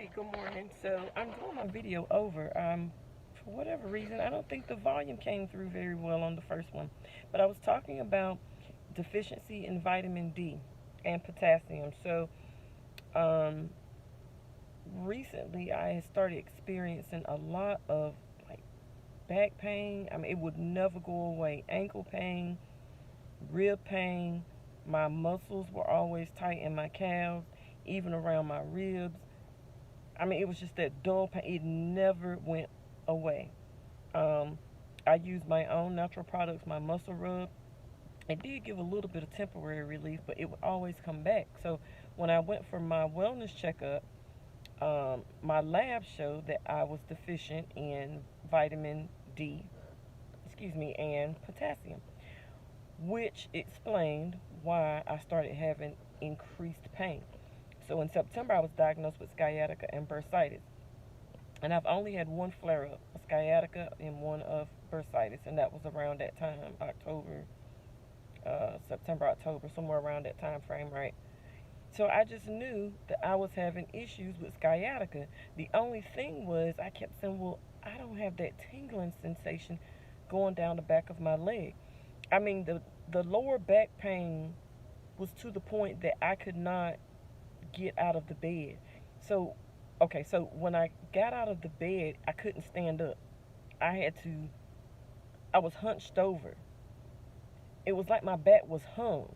Hey, good morning. So I'm doing my video over. For whatever reason, I don't think the volume came through very well on the first one, but I was talking about deficiency in vitamin D and potassium. So um, recently, I started experiencing a lot of like back pain. I mean, it would never go away. Ankle pain, rib pain. My muscles were always tight in my calves, even around my ribs. I mean, it was just that dull pain. It never went away. Um, I used my own natural products, my muscle rub. It did give a little bit of temporary relief, but it would always come back. So when I went for my wellness checkup, my lab showed that I was deficient in vitamin D, and potassium, which explained why I started having increased pain. So in September, I was diagnosed with sciatica and bursitis. And I've only had one flare up, a sciatica and one of bursitis, and that was around that time, September, October, somewhere around that time frame, right? So I just knew that I was having issues with sciatica. The only thing was I kept saying, well, I don't have that tingling sensation going down the back of my leg. I mean, the lower back pain was to the point that I could not get out of the bed. So, okay, so when I got out of the bed, I couldn't stand up. I had to, I was hunched over. It was like my back was hung.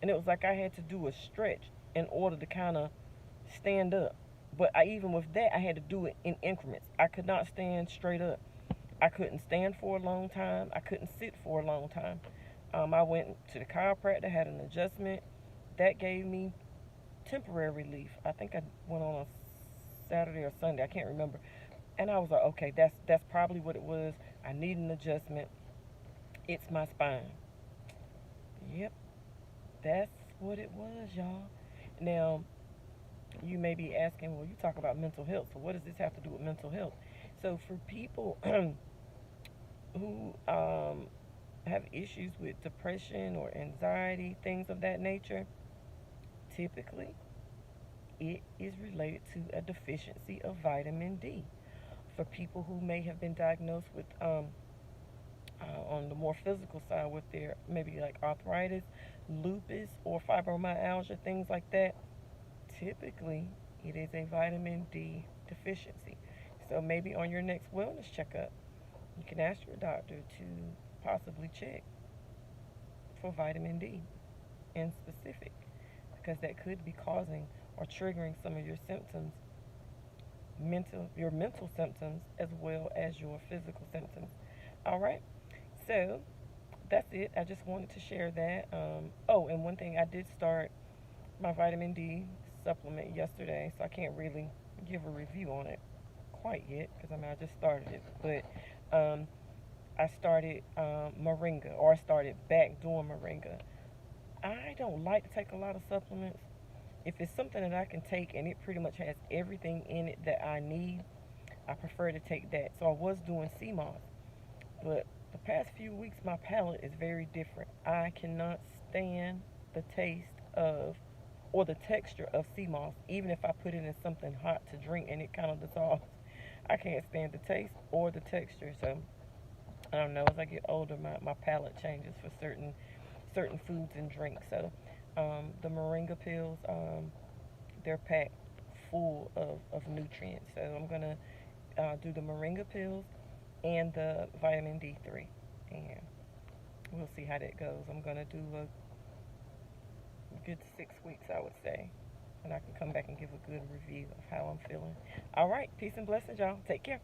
And it was like I had to do a stretch in order to kind of stand up. But even with that, I had to do it in increments. I could not stand straight up. I couldn't stand for a long time. I couldn't sit for a long time. I went to the chiropractor, had an adjustment. That gave me temporary relief. I think I went on a Saturday or Sunday. I can't remember. And I was like, okay, that's probably what it was. I need an adjustment. It's my spine. Yep, that's what it was, y'all. Now, you may be asking, well, you talk about mental health, so what does this have to do with mental health? So for people who have issues with depression or anxiety, things of that nature, typically it is related to a deficiency of vitamin D. For people who may have been diagnosed with, on the more physical side, with their maybe like arthritis, lupus, or fibromyalgia, things like that, typically it is a vitamin D deficiency. So maybe on your next wellness checkup, you can ask your doctor to possibly check for vitamin D in specific, because that could be causing or triggering some of your symptoms, your mental symptoms, as well as your physical symptoms. All right, so that's it. I just wanted to share that. Oh, and one thing, I did start my vitamin D supplement yesterday, so I can't really give a review on it quite yet, because I mean, I just started it. But I started moringa, or I started back doing moringa. I don't like to take a lot of supplements. If it's something that I can take and it pretty much has everything in it that I need, I prefer to take that. So I was doing sea moss, but the past few weeks my palate is very different. I cannot stand the taste of or the texture of sea moss, even if I put it in something hot to drink and it kind of dissolves. I can't stand the taste or the texture. So I don't know. As I get older, my palate changes for certain foods and drinks. So the moringa pills, they're packed full of nutrients. So I'm gonna do the moringa pills and the vitamin D3, and we'll see how that goes. I'm gonna do a good 6 weeks, I would say, and I can come back and give a good review of how I'm feeling. All right, peace and blessings, y'all. Take care.